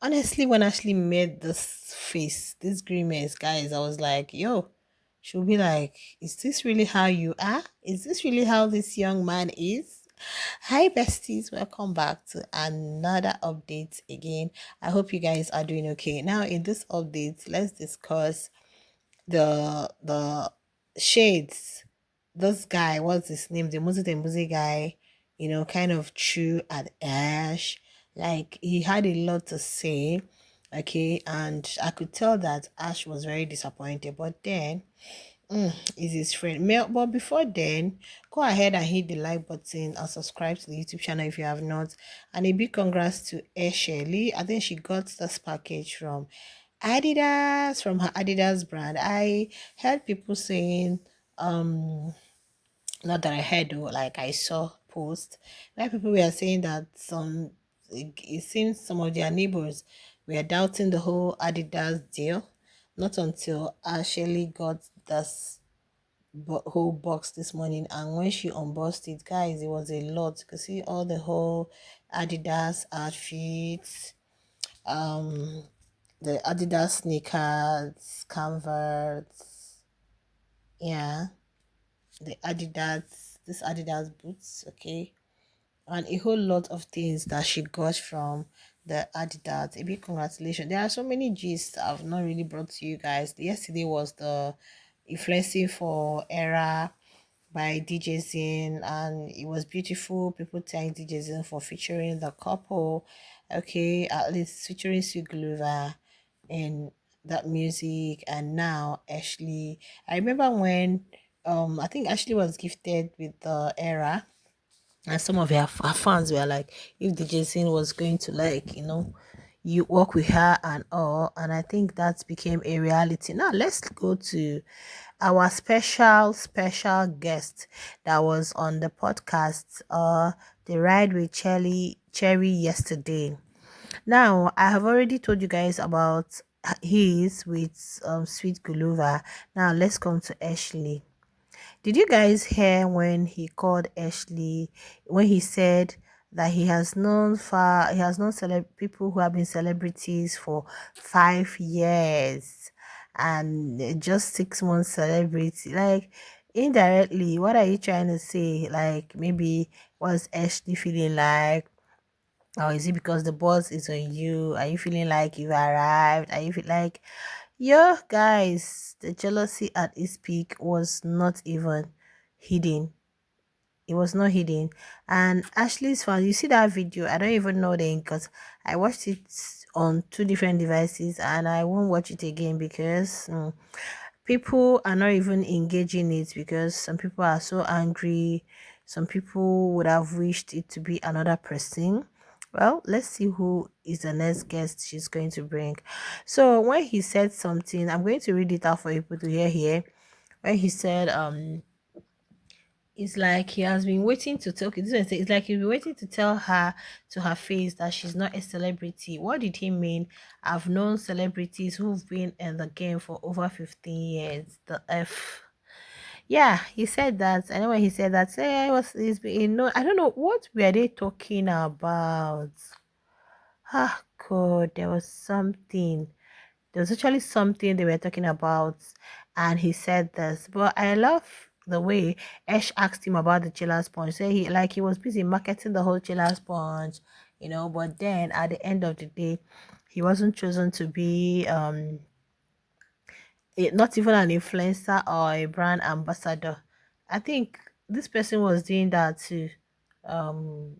Honestly, when Ashley made this face, this grimace, guys, I was like, yo, she'll be like, is this really how you are? Is this really how this young man is? Hi, besties. Welcome back to another update again. I hope you guys are doing okay. Now, in this update, let's discuss the shades. This guy, what's his name? The Muzi guy, kind of chew at Ash. Like he had a lot to say. Okay, and I could tell that Ash was very disappointed. But then is his friend. But before then, go ahead and hit the like button and subscribe to the YouTube channel if you have not. And a big congrats to Shirley. I think she got this package from Adidas, from her Adidas brand. I heard people saying, not that I heard though, like I saw post where people were saying that it seems some of their neighbors were doubting the whole Adidas deal. Not until Ashley got this whole box this morning, and when she unboxed it, guys, it was a lot. You could see all the whole Adidas outfits, um the Adidas sneakers, Converse, yeah, the Adidas, this Adidas boots, okay, and a whole lot of things that she got from the Adidas. A big congratulations. There are so many gists I've not really brought to you guys. Yesterday was the influencing for era by DJ Zin, and it was beautiful. People thanked DJ Zin for featuring the couple, okay, at least featuring Sweet Glover in that music. And now Ashley, I remember when I think Ashley was gifted with the era, and some of her fans were like, if DJ Zin was going to, like, you work with her and all. And I think that became a reality. Now let's go to our special guest that was on the podcast, the ride with Cherry yesterday. Now I have already told you guys about his with Sweet Guluva. Now let's come to Ashley. Did you guys hear when he called Ashley, when he said that he has known people who have been celebrities for 5 years, and just 6 months celebrity? Like, indirectly, what are you trying to say? Like, maybe what's Ashley feeling like? Or is it because the boss is on you? Are you feeling like you've arrived? Are you feel like, yeah, guys, the jealousy at its peak was not even hidden. It was not hidden. And Ashley's fan, you see that video? I don't even know the because I watched it on two different devices, and I won't watch it again because people are not even engaging it, because some people are so angry. Some people would have wished it to be another person. Well, let's see who is the next guest she's going to bring. So when he said something, I'm going to read it out for people to hear here. When he said, it's like he has been waiting to tell. Okay, this one say it's like he's been waiting to tell her to her face that she's not a celebrity. What did he mean? I've known celebrities who've been in the game for over 15 years. The F. Yeah, he said that. And when he said that, say I was he's been no, I don't know what were they talking about. Ah, God, there was something. There was actually something they were talking about, and he said this. But I love the way Ash asked him about the chiller sponge. Say he was busy marketing the whole chiller sponge, But then at the end of the day, he wasn't chosen to be not even an influencer or a brand ambassador. I think this person was doing that too. Um,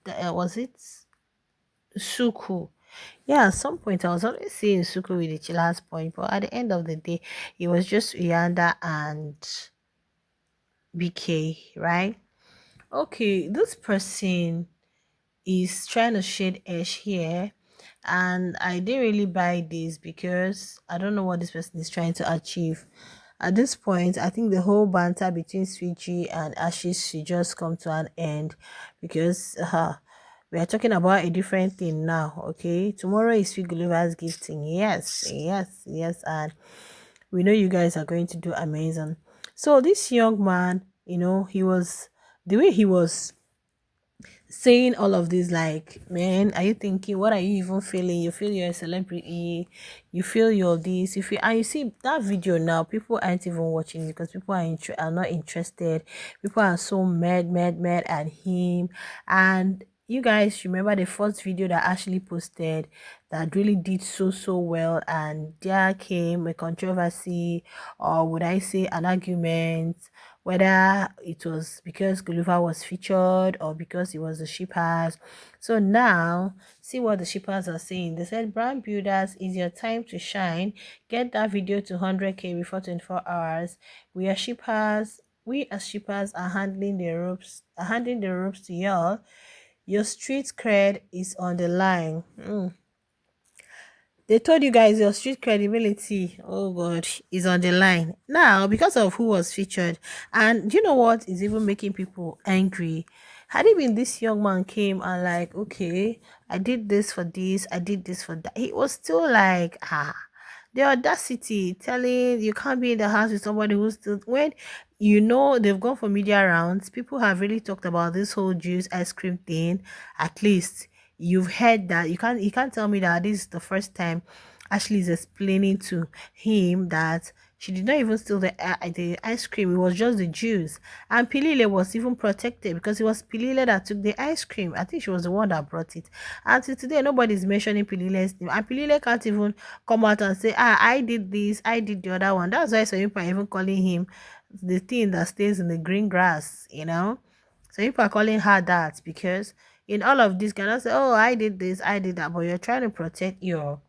was it Suku? Yeah, at some point I was always seeing Suku with the chillers point, but at the end of the day, it was just Uyanda and BK, right? Okay, this person is trying to shade Ash here, and I didn't really buy this because I don't know what this person is trying to achieve. At this point, I think the whole banter between Switchy and Ashes should just come to an end, because we are talking about a different thing now. Okay, tomorrow is Sweet Gulliver's gifting. Yes, yes, yes, and we know you guys are going to do amazing. So this young man, he was the way he was saying all of this, like, man, are you thinking, what are you even feeling? You feel you're a celebrity, you feel you're this, you feel, and you see that video now, people aren't even watching it because people are not interested. People are so mad at him. And you guys remember the first video that Ashley posted that really did so well, and there came a controversy, or would I say an argument, whether it was because Gulliver was featured or because he was the shippers. So now, see what the shippers are saying. They said, brand builders, is your time to shine. Get that video to 100K before 24 hours. We are shippers. We as shippers are handing the ropes to y'all. Your street cred is on the line. They told you guys your street credibility, oh god, is on the line now because of who was featured. And you know what is even making people angry? Had it been this young man came and like, okay, I did this for this, I did this for that, he was still like, the audacity telling you can't be in the house with somebody who's still, when you know they've gone for media rounds, people have really talked about this whole juice ice cream thing. At least you've heard that. You can't tell me that this is the first time Ashley is explaining to him that she did not even steal the ice cream. It was just the juice. And Pilile was even protected because it was Pilile that took the ice cream. I think she was the one that brought it. Until today, nobody's mentioning Pilile's name. And Pilile can't even come out and say, I did this, I did the other one. That's why some people are even calling him the thing that stays in the green grass, you know? So people are calling her that because in all of this, cannot say, oh, I did this, I did that, but you're trying to protect your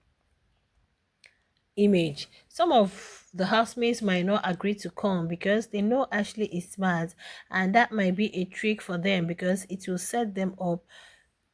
image. Some of the housemates might not agree to come because they know Ashley is smart, and that might be a trick for them because it will set them up.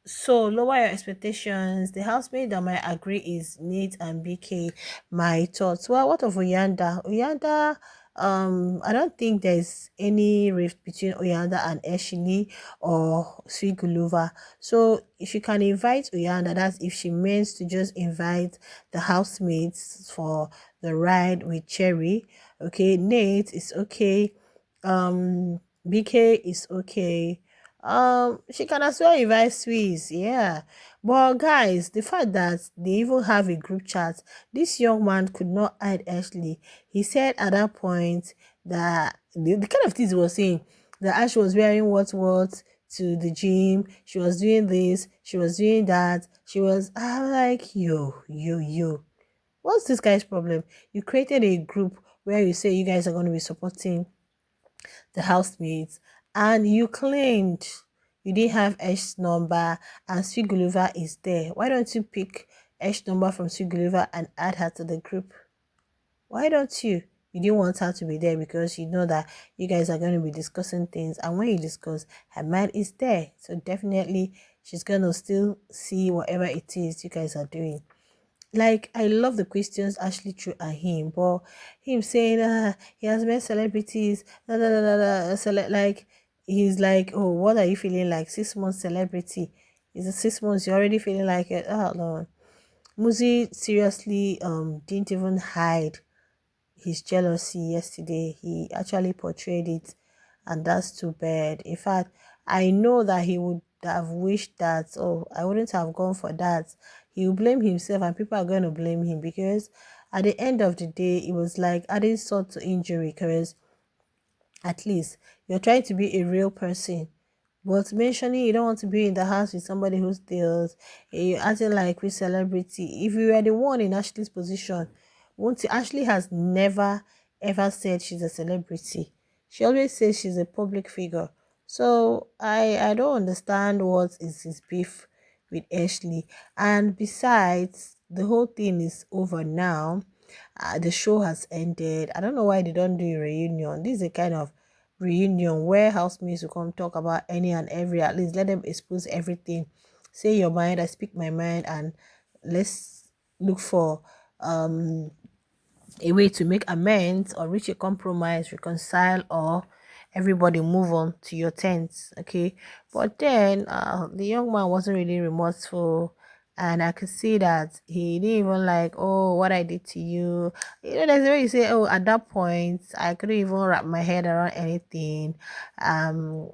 So lower your expectations. The housemate that might agree is Nate and BK. My thoughts. Well, what of Oyanda? Oyanda, I don't think there's any rift between Oyanda and Ashley or Sweet Guluva. So if you can invite Oyanda, that's if she means to just invite the housemates for the ride with Cherry. Okay, Nate is okay. BK is okay. She can as well invite Swiss, yeah. But guys, the fact that they even have a group chat, this young man could not hide Ashley. He said at that point that the kind of things he was saying, that Ash was wearing what to the gym, she was doing this, she was doing that, I'm like, yo. What's this guy's problem? You created a group where you say you guys are going to be supporting the housemates, and you claimed you didn't have Ash's number and Sweet Gulliver is there. Why don't you pick Ash's number from Sweet Gulliver and add her to the group? Why don't you? You didn't want her to be there because you know that you guys are going to be discussing things, and when you discuss, her mind is there. So definitely she's going to still see whatever it is you guys are doing. Like, I love the questions Ashley threw at him, but him saying, he has met celebrities, like, he's like, oh, what are you feeling like? 6 months celebrity. Is it 6 months? You're already feeling like it? Oh, no. Muzi seriously didn't even hide his jealousy yesterday. He actually portrayed it, and that's too bad. In fact, I know that he would have wished that, oh, I wouldn't have gone for that. He will blame himself, and people are going to blame him because at the end of the day, it was like adding salt to injury because at least you're trying to be a real person. But mentioning you don't want to be in the house with somebody who steals, you're acting like with celebrity. If you were the one in Ashley's position, won't you? Ashley has never ever said she's a celebrity. She always says she's a public figure. So I don't understand what is his beef with Ashley. And besides, the whole thing is over now. The show has ended. I don't know why they don't do a reunion. This is a kind of reunion where housemates will come talk about any and every, at least let them expose everything. Say your mind, I speak my mind, and let's look for a way to make amends or reach a compromise, reconcile, or everybody move on to your tents. Okay, but then the young man wasn't really remorseful, and I could see that he didn't even like, oh, what I did to you. You know, there's a way you say, oh, at that point I couldn't even wrap my head around anything. um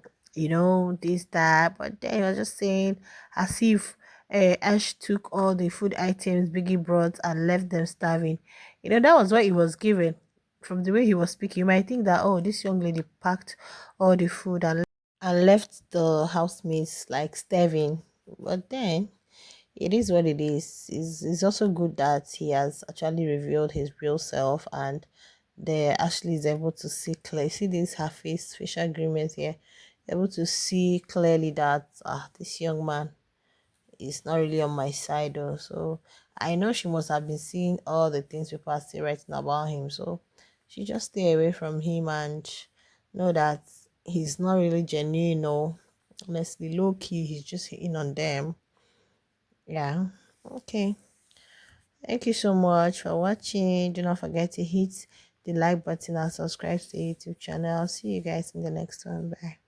this, that. But then he was just saying as if Ash took all the food items Biggie brought and left them starving. That was what he was given. From the way he was speaking, you might think that, oh, this young lady packed all the food and left the housemates like starving. But then it is what it is. It's also good that he has actually revealed his real self, and the Ashley is able to see clearly. See this her facial agreement here, able to see clearly that this young man is not really on my side though. So I know she must have been seeing all the things people are still writing about him. So she just stay away from him and know that he's not really genuine or honestly low key, he's just hitting on them. Yeah. Okay. Thank you so much for watching. Do not forget to hit the like button and subscribe to the YouTube channel. See you guys in the next one. Bye.